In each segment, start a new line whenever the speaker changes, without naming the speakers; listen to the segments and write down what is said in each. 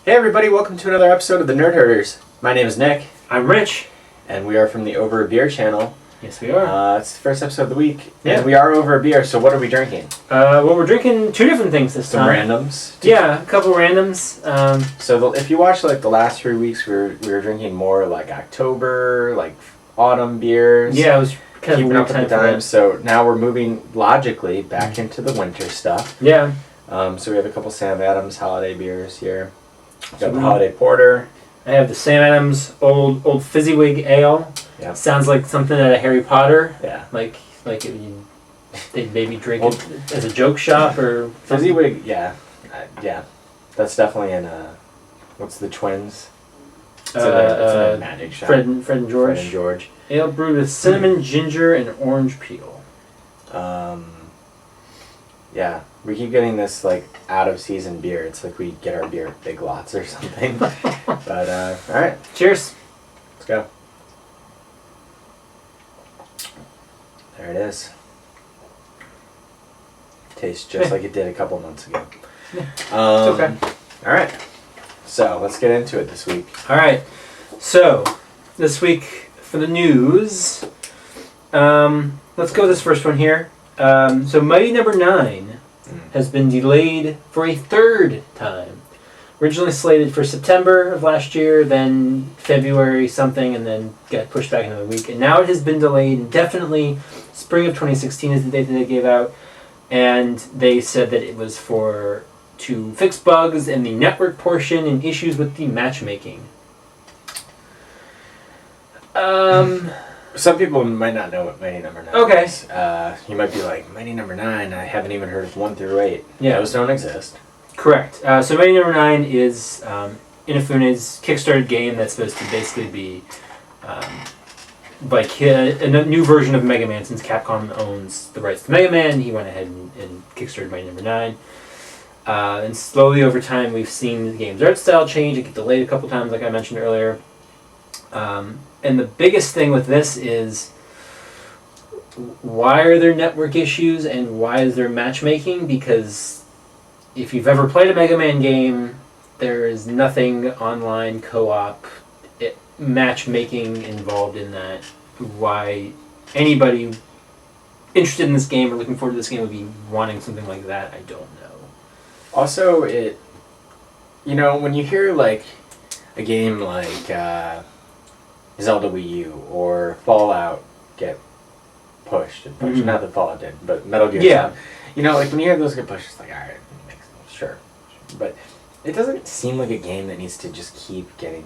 Hey everybody, welcome to another episode of the Nerd Herders. My name is Nick.
I'm Rich.
And we are from the Over a Beer channel.
Yes, we are.
It's the first episode of the week.
Yeah.
And we are over a beer, so what are we drinking?
Well, we're drinking two different things this
Some
time.
randoms.
Yeah, a couple randoms.
If you watch like the last 3 weeks, we were drinking more like October, like autumn beers.
Yeah, it was kind of
keeping
a
up
weird
with the
time for
times. So now we're moving logically back into the winter stuff.
Yeah.
So we have a couple Sam Adams holiday beers here. Got
So
the holiday porter.
I have the Sam Adams old Fizzywig Ale.
Yeah.
Sounds like something out of Harry Potter.
Yeah.
Like they'd maybe drink it as a joke shop or something.
Fizzywig, yeah. Yeah. That's definitely in what's the twins? It's in a magic shop.
Fred and George.
Fred and George.
Ale brewed with cinnamon, ginger, and orange peel.
Yeah. We keep getting this like out of season beer. It's like we get our beer at Big Lots or something. But alright.
Cheers.
Let's go. There it is. Tastes just like it did a couple months ago.
Yeah. It's okay.
Alright. So let's get into it this week.
Alright. So this week for the news, let's go with this first one here. So Mighty Number 9 has been delayed for a third time. Originally slated for September of last year, then February something, and then got pushed back another week. And now it has been delayed indefinitely. Spring of 2016 is the date that they gave out. And they said that it was to fix bugs in the network portion and issues with the matchmaking.
Some people might not know what Mighty Number 9
Okay.
is. You might be like, Mighty Number 9, I haven't even heard of 1 through 8.
Yeah.
Those don't exist.
Correct. So Mighty Number 9 is Inafune's Kickstarted game that's supposed to basically be like a new version of Mega Man. Since Capcom owns the rights to Mega Man, he went ahead and Kickstarted Mighty Number 9. And slowly over time we've seen the game's art style change. It get delayed a couple times like I mentioned earlier. And the biggest thing with this is, why are there network issues and why is there matchmaking? Because if you've ever played a Mega Man game, there is nothing online co-op matchmaking involved in that. Why anybody interested in this game or looking forward to this game would be wanting something like that, I don't know.
Also, when you hear like a game like Zelda Wii U or Fallout get pushed and pushed.
Mm-hmm.
Not that Fallout did, but Metal Gear.
Yeah.
Like when you hear those get pushed, it's like, alright, sure. But it doesn't seem like a game that needs to just keep getting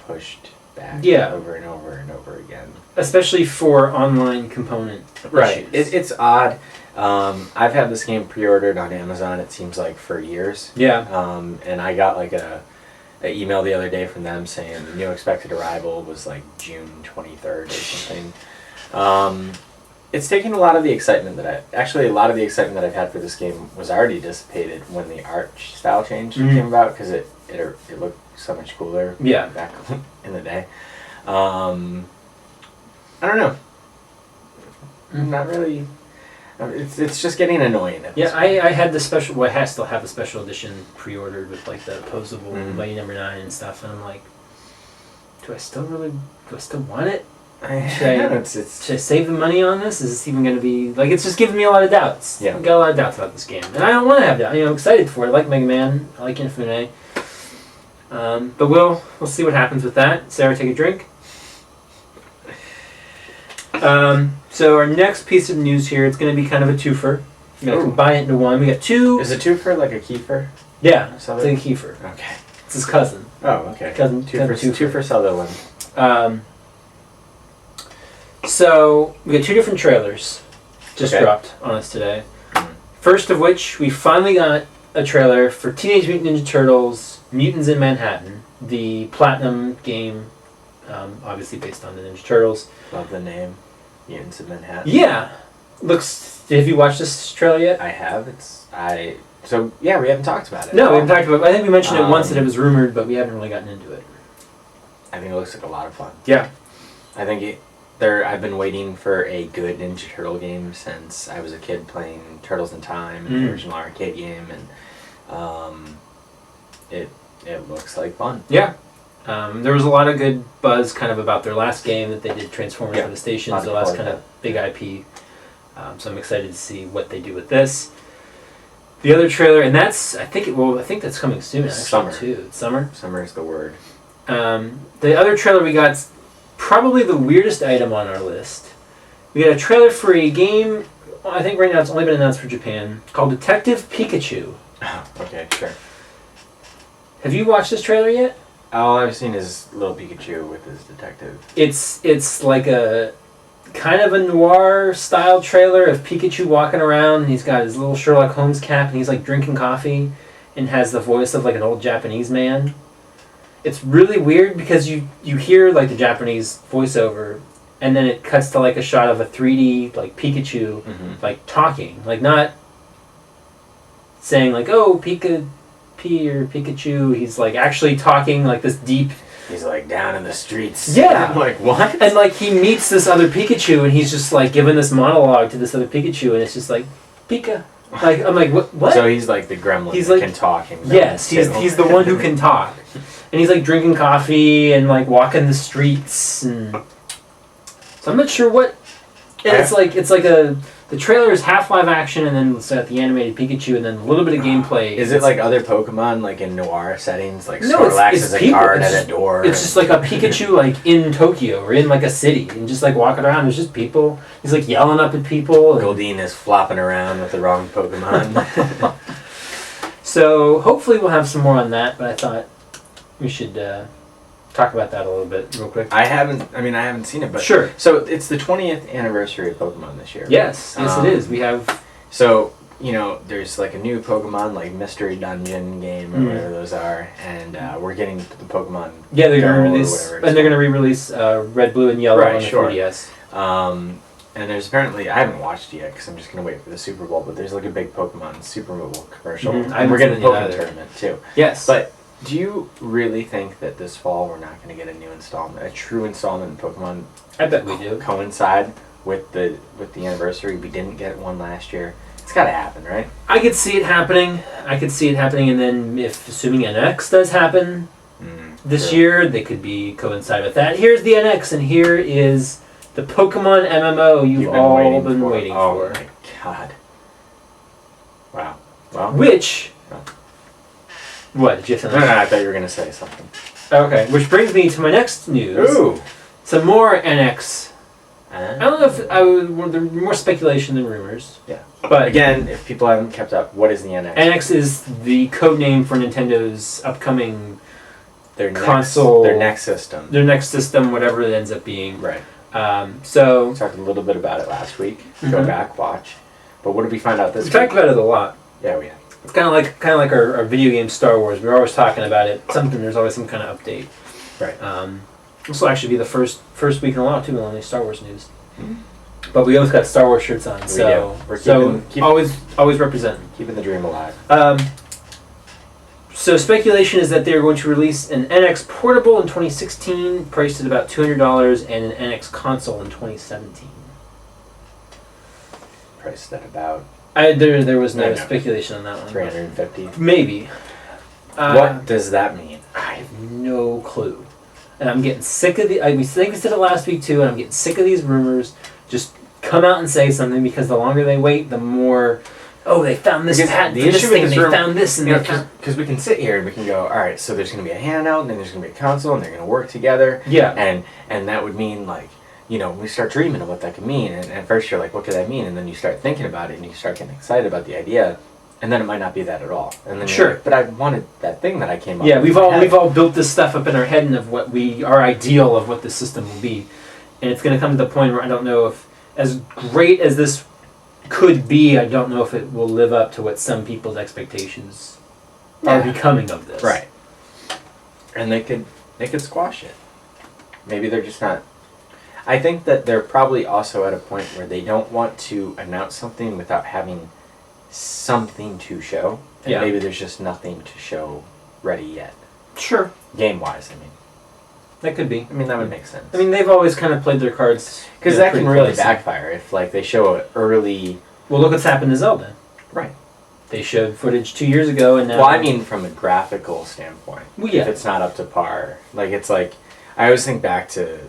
pushed back over and over and over again.
Especially for online component issues.
It's odd. I've had this game pre-ordered on Amazon, it seems like, for years.
Yeah.
And I got like an email the other day from them saying the new expected arrival was like June 23rd or something. It's taken a lot of the excitement that I've had for this game was already dissipated when the art style change came about, because it looked so much cooler back in the day. I don't know. Not really. It's just getting annoying.
I had the special. Well, I still have the special edition pre-ordered with like the posable Mighty Number 9 and stuff, and I'm like, do I still want it? Should I save the money on this? Is this even going to be like? It's just giving me a lot of doubts.
Yeah,
I've got a lot of doubts about this game, and I don't want to have that. I'm excited for it. I like Mega Man. I like Inafune. But we'll see what happens with that. Sarah, take a drink. So our next piece of news here, it's going to be kind of a twofer. I'm going to combine it into one. We got two.
Is a twofer like a keifer?
Yeah, it's like a keifer.
Okay.
It's his cousin.
Oh, okay. Two for Sutherland.
So we got two different trailers just dropped on us today. First of which, we finally got a trailer for Teenage Mutant Ninja Turtles: Mutants in Manhattan, the Platinum game, obviously based on the Ninja Turtles.
Love the name, Mutants in Manhattan.
Yeah, have you watched this trailer yet?
I have. We haven't talked about it.
No, we haven't talked about it. I think we mentioned it once that it was rumored, but we haven't really gotten into it.
I think it looks like a lot of fun.
Yeah.
I think I've been waiting for a good Ninja Turtle game since I was a kid playing Turtles in Time and the original arcade game, and It looks like fun.
Yeah. There was a lot of good buzz kind of about their last game that they did, Transformers
Yeah.
for the Stations,
Lots
the
of
last
support
kind
for
of big IP. So I'm excited to see what they do with this. The other trailer, and I think that's coming soon actually
Summer.
too. It's summer.
Summer is the word.
The other trailer we got, probably the weirdest item on our list. We got a trailer for a game, I think right now it's only been announced for Japan, called Detective Pikachu.
Okay, sure.
Have you watched this trailer yet?
All I've seen is little Pikachu with his detective.
It's like a kind of a noir style trailer of Pikachu walking around, and he's got his little Sherlock Holmes cap, and he's like drinking coffee and has the voice of like an old Japanese man. It's really weird because you hear like the Japanese voiceover, and then it cuts to like a shot of a 3D like Pikachu like talking, like not saying like, oh, P or Pikachu. He's like actually talking like this deep.
He's like down in the streets.
Yeah.
I'm like, what?
And like he meets this other Pikachu, and he's just like giving this monologue to this other Pikachu, and it's just like Pika. Like I'm like what?
So he's like the gremlin
He's
that
like-
can talk. And
Yes, he's the one who can talk, and he's like drinking coffee and like walking the streets, and so I'm not sure what. And it's like the trailer is half live action, and then it's got the animated Pikachu, and then a little bit of gameplay.
Is it like other Pokemon, like in noir settings, like
No,
Snorlax
it's
is a
people.
guard
It's
at a door?
It's just like a Pikachu like in Tokyo or in like a city, and just like walking around. There's just people. He's like yelling up at people. And
Goldeen is flopping around with the wrong Pokemon.
so hopefully we'll have some more on that. But I thought we should talk about that a little bit real quick.
I haven't seen it, but
Sure.
So it's the 20th anniversary of Pokemon this year.
Yes, it is. We have.
So, there's like a new Pokemon, like Mystery Dungeon game or whatever those are, and we're getting the Pokemon.
Yeah, they're
Go
gonna
or
release,
whatever it's
and they're gonna
called.
re-release Red, Blue, and Yellow
Right,
on the
sure.
3DS.
And there's apparently, I haven't watched it yet because I'm just going to wait for the Super Bowl, but there's like a big Pokemon Super Bowl commercial.
Mhm. I
And we're
haven't
getting a
seen it
Pokemon
either.
tournament too.
Yes,
But do you really think that this fall we're not going to get a new installment, a true installment in Pokemon
I bet we do.
coincide with the anniversary? We didn't get one last year. It's got to happen, right?
I could see it happening. And then if assuming NX does happen this
True.
year, they could be coincide with that. Here's the NX, and here is the Pokemon MMO you've all been waiting
Oh
for.
my god! Wow. Well.
Which.
No.
What? Did you have
No,
something?
I thought you were going to say something.
Okay, which brings me to my next news.
Ooh.
Some more NX. I don't know if I would. Well, there's more speculation than rumors.
Yeah.
But
Again, if people haven't kept up, what is the NX?
NX is the code name for Nintendo's upcoming
their
console-
their next system.
their next system, whatever it ends up being.
Right.
So
We talked a little bit about it last week. Go
Mhm.
back, watch. But what did we find out this
we
week?
talked about it a lot.
Yeah, we have.
It's kind of like our video game Star Wars. We're always talking about it. There's always some kind of update.
Right.
This will actually be the first week in a while too on the Star Wars news.
Mhm.
But we always got Star Wars shirts on,
We
so
do. We're keeping-
always representing.
Keeping the dream alive.
So speculation is that they're going to release an NX portable in 2016, priced at about $200, and an NX console in 2017.
Priced at about
There was no
I know.
speculation on that one.
350.
Maybe.
What does that mean?
I have no clue. And I'm getting sick of we said it last week too, and I'm getting sick of these rumors. Just come out and say something, because the longer they wait, the more, oh, they found this
Because
patent
the
for this
issue
thing,
with
and
this
they found this, and they found...
Because we can sit here and we can go, all right, so there's going to be a handout, and then there's going to be a console, and they're going to work together.
Yeah.
And that would mean, like, we start dreaming of what that could mean. And at first you're like, what could that mean? And then you start thinking about it, and you start getting excited about the idea. And then it might not be that at all. And then you're
Sure.
like, but I wanted that thing that I came up
Yeah,
with.
we've
in my
all
head.
built this stuff up in our head and of what our ideal of what the system will be, and it's going to come to the point where I don't know if, as great as this could be, I don't know if it will live up to what some people's expectations are
Yeah.
becoming of this.
Right. And they could squash it. Maybe they're just not. I think that they're probably also at a point where they don't want to announce something without having something to show. And
Yeah.
maybe there's just nothing to show ready yet.
Sure,
Game wise, I mean.
that could be.
I mean, that would make sense.
I mean, they've always kind of played their cards
because that
pretty
can really
close.
backfire if, like, they show it early.
Well, look what's happened to Zelda.
Right.
They showed footage 2 years ago, and now.
Well, I mean, from a graphical standpoint,
Well, yeah.
if it's not up to par, like it's like I always think back to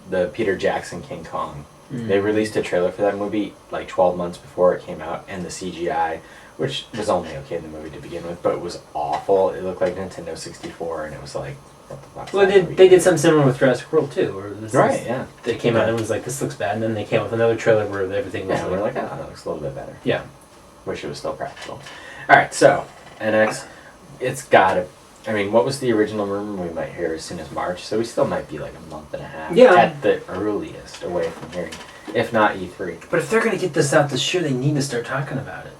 the Peter Jackson King Kong. They released a trailer for that movie like 12 months before it came out, and the CGI, which was only okay in the movie to begin with, but it was awful. It looked like Nintendo 64, and it was like, what the fuck?
Well, they did something similar with Jurassic World too, where
Yeah.
They came out and was like, this looks bad, and then they came out with another trailer where everything was
Yeah, we're like, oh, that looks a little bit better.
yeah.
Wish it was still practical. Alright, so, NX, it's gotta... I mean, what was the original rumor? We might hear as soon as March, so we still might be like a month and a half at the earliest away from hearing, if not E3.
But if they're going to get this out this year, they need to start talking about it.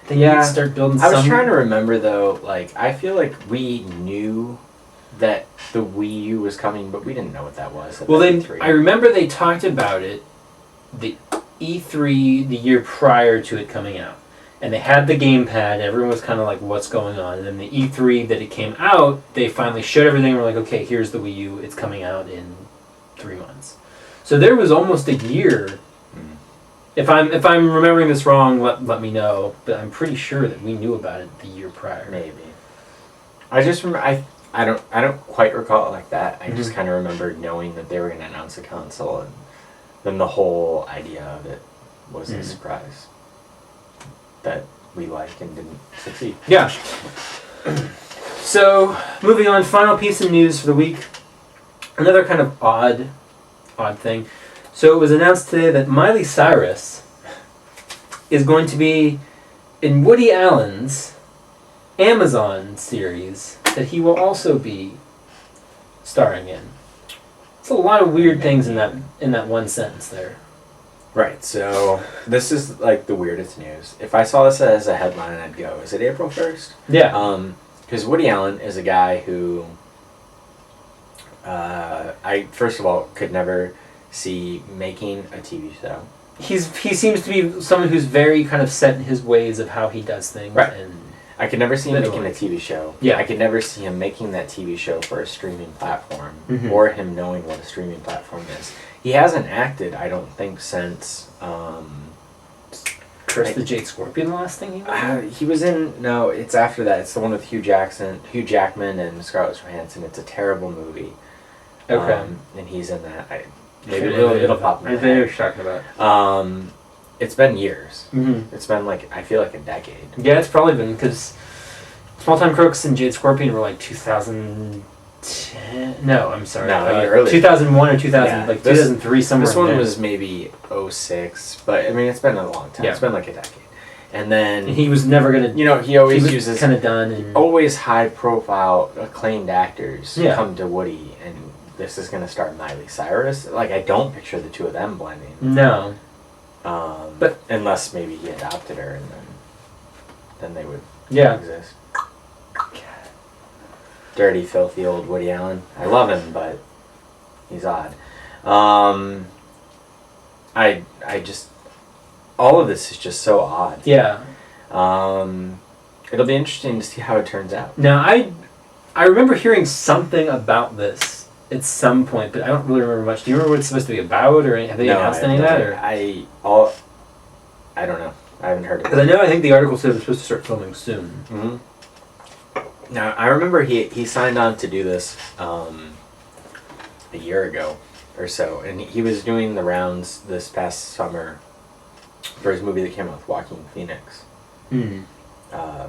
They need to start building
I was trying to remember, though, like, I feel like we knew that the Wii U was coming, but we didn't know what that was.
Well, I remember they talked about it the E3 the year prior to it coming out. And they had the gamepad, everyone was kind of like, what's going on? And then the E3 that it came out, they finally showed everything, and we're like, okay, here's the Wii U, it's coming out in 3 months. So there was almost a year. If I'm remembering this wrong, let me know, but I'm pretty sure that we knew about it the year prior.
Maybe. I just remember, I don't quite recall it like that. I just kind of remember knowing that they were going to announce a console, and then the whole idea of it was a surprise that we liked and didn't succeed.
Yeah. So, moving on, final piece of news for the week. Another kind of odd thing. So it was announced today that Miley Cyrus is going to be in Woody Allen's Amazon series that he will also be starring in. It's a lot of weird things in that one sentence there.
Right, so this is like the weirdest news. If I saw this as a headline, I'd go, is it April 1st?
Yeah.
Because Woody Allen is a guy who I, first of all, could never see making a TV show.
He seems to be someone who's very kind of set in his ways of how he does things.
Right.
And
I could never see him making a TV show.
Yeah.
I could never see him making that TV show for a streaming platform, or him knowing what a streaming platform is. He hasn't acted, I don't think, since...
Curse the Jade Scorpion, the last thing he was
he was in... No, it's after that. It's the one with Hugh Jackman and Scarlett Johansson. It's a terrible movie.
Okay.
And he's in that. Maybe it'll pop in.
I think what you're talking about.
It's been years.
Mm-hmm.
It's been like, I feel like a decade.
Yeah, it's probably been, because Small Time Crooks and Jade Scorpion were like 2010. No, I'm sorry.
No, early.
2001 or 2000,
Yeah,
like 2003, somewhere.
This one
in there.
was maybe 06, but I mean, it's been a long time.
Yeah.
It's been like a decade. And then...
He was never going to...
You know, he always
was
uses...
kind of done. And
always high-profile, acclaimed actors
Yeah.
come to Woody, and this is going to star Miley Cyrus. Like, I don't picture the two of them blending.
No.
But unless maybe he adopted her, and then they would exist. Dirty, filthy old Woody Allen. I love him, but he's odd. I just... All of this is just so odd.
Yeah.
It'll be interesting to see how it turns out.
Now, I remember hearing something about this at some point, but I don't really remember much. Do you remember what it's supposed to be about, or have they announced any of that? Or?
I don't know. I haven't heard of it.
Because I think the article said it was supposed to start filming soon.
Mm-hmm. Now, I remember he signed on to do this a year ago or so, and he was doing the rounds this past summer for his movie that came out with Joaquin Phoenix.
I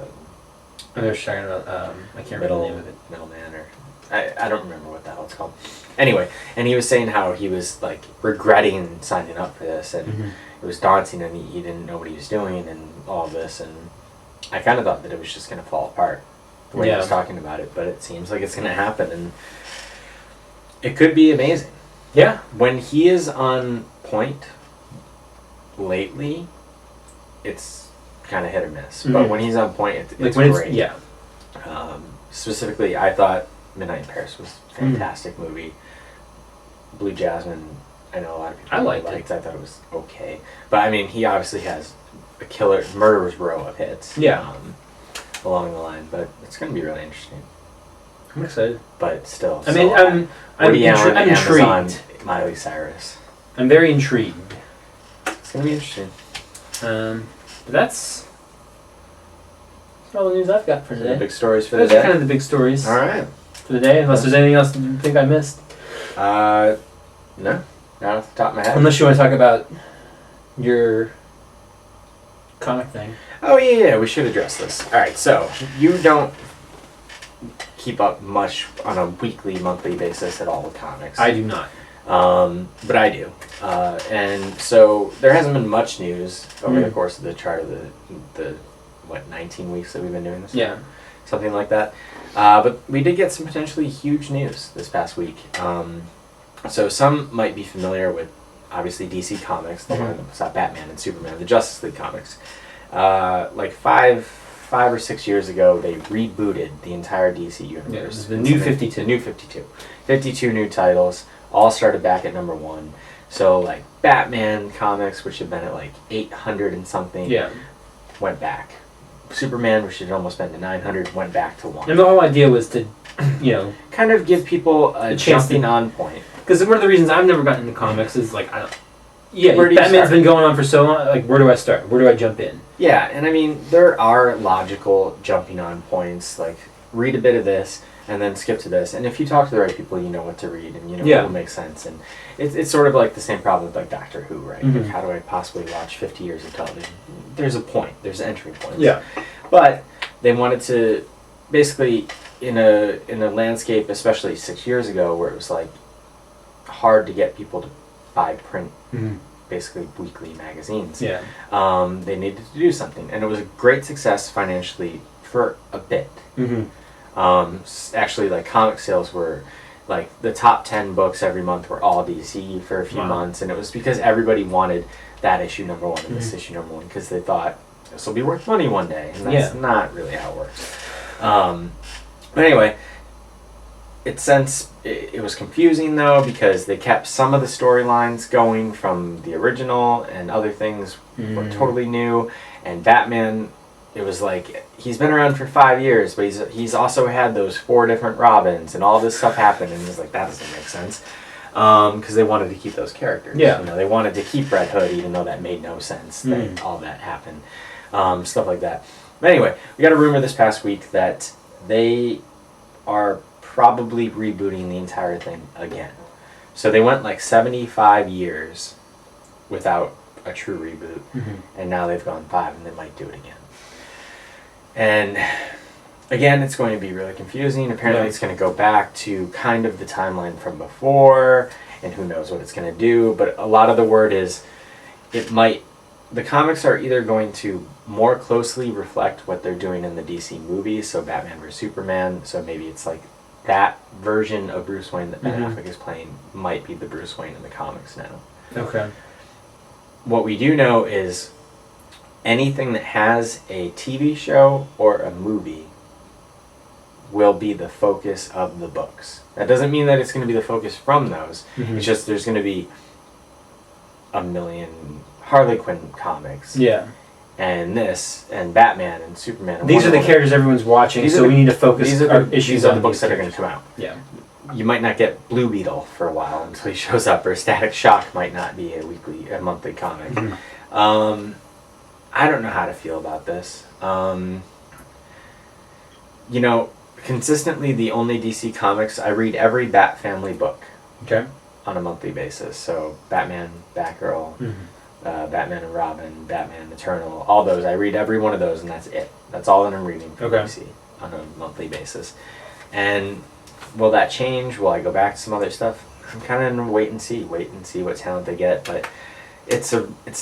was talking about, I can't remember the name of it.
Middleman, or I don't remember what the hell it's called. Anyway, and he was saying how he was like regretting signing up for this, and it was daunting, and he didn't know what he was doing, and all of this, and I kind of thought that it was just going to fall apart the way he was talking about it, but it seems like it's going to happen, and it could be amazing.
Yeah.
When he is on point lately, it's kind of hit or miss. But when he's on point, it's great.
Yeah.
Specifically, I thought Midnight in Paris was a fantastic movie. Blue Jasmine, I know a lot of people liked it. I thought it was okay. But I mean, he obviously has a killer murderer's row of hits.
Yeah.
Along the line, but it's going to be really interesting.
I'm excited.
But still,
I mean, I'm
Amazon,
intrigued.
Miley Cyrus.
I'm very intrigued.
It's going to be interesting.
But that's all the news I've got for
The
today.
big stories for
Those
the
are
day.
kind of the big stories
All right.
for the day, unless there's anything else you think I missed.
No, not off the top of my head.
Unless you want to talk about your comic thing.
Oh yeah, we should address this. All right, so you don't keep up much on a weekly, monthly basis at all with comics.
I do not.
But I do. And so there hasn't been much news over the course of the chart of the 19 weeks that we've been doing this?
Yeah.
Something like that. But we did get some potentially huge news this past week. So some might be familiar with, obviously, DC Comics, the one that was Batman and Superman, the Justice League comics. Like five or 6 years ago, they rebooted the entire DC universe.
Yeah, it was the New 52.
The New 52. 52 new titles, all started back at number 1. So, like, Batman comics, which had been at, like, 800 and something, went back. Superman, which had almost been to 900, went back to 1.
And the whole idea was to, you know...
kind of give people a jumping on point.
Because one of the reasons I've never gotten into comics is, like, I don't... Yeah,
Where do you
Batman's
start?
been going on for so long, like, where do I start? Where do I jump in?
Yeah, and I mean, there are logical jumping on points, like, read a bit of this, and then skip to this. And if you talk to the right people, you know what to read, and you know what will make sense. And it's sort of like the same problem with, like, Doctor Who, right? Like, how do I possibly watch 50 years of television? There's a point. There's entry points.
Yeah.
But they wanted to, basically, in a landscape, especially 6 years ago, where it was, like, hard to get people to buy print, basically weekly magazines.
Yeah.
They needed to do something, and it was a great success financially for a bit. Actually, like, comic sales were, like, the top 10 books every month were all DC for a few months, and it was because everybody wanted that issue number 1 and this issue number 1 because they thought this will be worth money one day, and that's not really how it works. But anyway, it was confusing though because they kept some of the storylines going from the original, and other things were totally new. And Batman, it was like he's been around for 5 years, but he's also had those 4 different Robins, and all this stuff happened, and it was like that doesn't make sense because they wanted to keep those characters.
Yeah,
you know, they wanted to keep Red Hood, even though that made no sense that all that happened, stuff like that. But anyway, we got a rumor this past week that they are probably rebooting the entire thing again. So they went like 75 years without a true reboot, and now they've gone 5, and they might do it again. And again, it's going to be really confusing. Apparently it's going to go back to kind of the timeline from before, and who knows what it's going to do. But a lot of the word is the comics are either going to more closely reflect what they're doing in the DC movies, so Batman vs. Superman, so maybe it's like that version of Bruce Wayne that Ben Affleck is playing might be the Bruce Wayne in the comics now.
Okay.
What we do know is anything that has a TV show or a movie will be the focus of the books. That doesn't mean that it's going to be the focus from those. It's just there's going to be a million Harley Quinn comics.
Yeah.
And this, and Batman, and Superman. And
these are the
Wonder
characters everyone's watching, so we need to focus our issues
these are
on
the books
these
that are going to come out.
Yeah.
You might not get Blue Beetle for a while until he shows up, or Static Shock might not be a monthly comic. I don't know how to feel about this. You know, consistently the only DC comics, I read every Bat Family book on a monthly basis. So Batman, Batgirl, Batman and Robin, Batman Eternal, all those. I read every one of those, and that's it. That's all that I'm reading from DC on a monthly basis. And will that change? Will I go back to some other stuff? I'm kind of in a wait and see what talent they get. But it's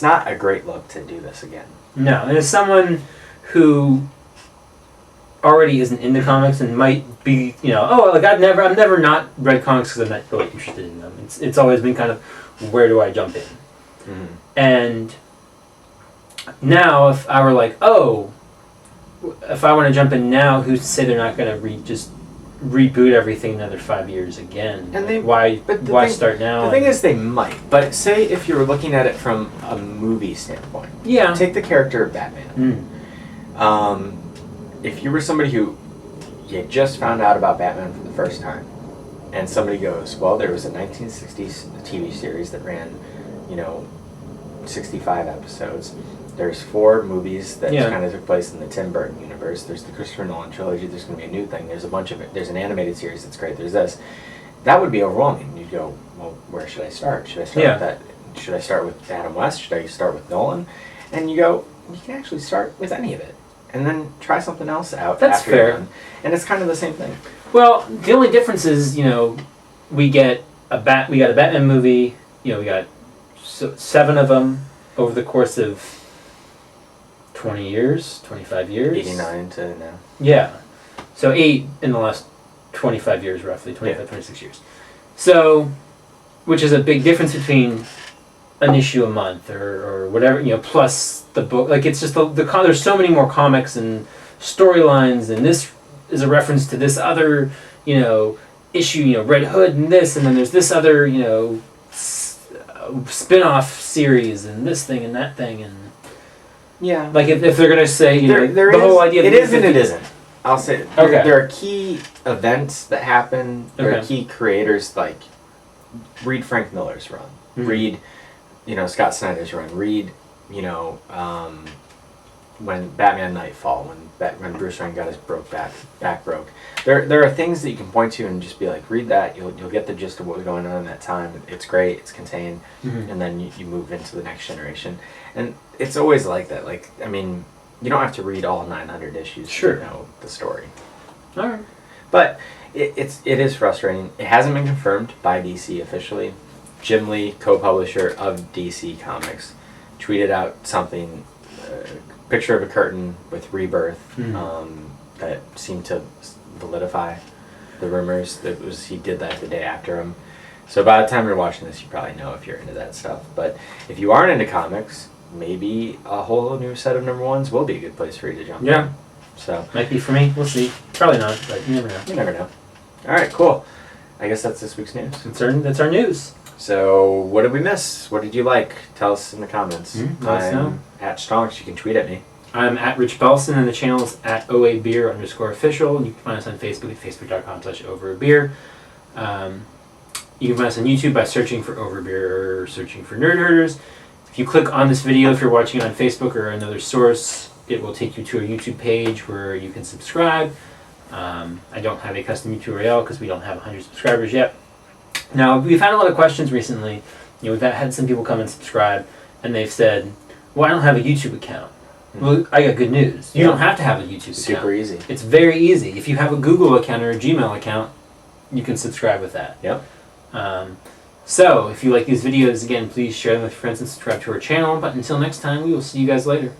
not a great look to do this again.
No, and as someone who already isn't into comics and might be, you know, I've never not read comics because I'm not really interested in them. It's always been kind of, where do I jump in? And now, if I were like, if I want to jump in now, who's to say they're not going to just reboot everything another 5 years again? And why start now?
The thing is, they might. But say if you were looking at it from a movie standpoint.
Yeah.
Take the character of Batman. If you were somebody who you just found out about Batman for the first time, and somebody goes, well, there was a 1960s TV series that ran, 65 episodes, There's 4 movies that
Yeah.
kind of took place in the Tim Burton universe. There's the Christopher Nolan trilogy. There's going to be a new thing. There's a bunch of it. There's an animated series that's great. There's this. That would be overwhelming. You'd go, well, where should I start? Should I start with that? Should I start with Adam West? Should I start with Nolan? And you go, you can actually start with any of it, and then try something else out.
That's
after you're
fair.
done. And it's kind of the same thing.
Well, the only difference is, we got a Batman movie. We got 7 of them over the course of 20 years, 25 years.
89 to now.
Yeah. So 8 in the last 25 years, roughly, 25,
Yeah.
26 years. So, which is a big difference between an issue a month or whatever, plus the book. Like, it's just there's so many more comics and storylines, and this is a reference to this other, issue, Red Hood and this, and then there's this other, spin-off series and this thing and that thing, and
Yeah.
like if they're gonna say,
There
the
is-
whole idea.
It is and it isn't. I'll say there are key events that happen. There are key creators, like read Frank Miller's run, read Scott Snyder's run, read when Batman Nightfall, when Bruce Wayne got his back broke. There are things that you can point to and just be like, read that. You'll get the gist of what was going on in that time. It's great. It's contained, and then you move into the next generation. And it's always like that. Like, I mean, you don't have to read all 900 issues to know the story.
All right.
But it is frustrating. It hasn't been confirmed by DC officially. Jim Lee, co-publisher of DC Comics, tweeted out something, a picture of a curtain with Rebirth, that seemed to validify the rumors. He did that the day after him. So by the time you're watching this, you probably know if you're into that stuff. But if you aren't into comics, maybe a whole new set of number 1s will be a good place for you to jump in. So
Might be for me. We'll see. Probably not, but you never know.
you never know. All right, cool. I guess that's this week's news.
That's our news.
So what did we miss? What did you like? Tell us in the comments.
Let us know.
I'm at Stonks. You can tweet at me.
I'm at Rich Belson, and the channel is at OABeer_official. And you can find us on Facebook at facebook.com/overabeer. You can find us on YouTube by searching for Overbeer or searching for Nerd Herders. If you click on this video, if you're watching it on Facebook or another source, it will take you to a YouTube page where you can subscribe. I don't have a custom YouTube URL because we don't have 100 subscribers yet. Now, we've had a lot of questions recently. We've had some people come and subscribe, and they've said, well, I don't have a YouTube account. Well, I got good news. You don't have to have a YouTube account.
Super easy.
It's very easy. If you have a Google account or a Gmail account, you can subscribe with that.
Yep.
So, if you like these videos, again, please share them with your friends and subscribe to our channel. But until next time, we will see you guys later.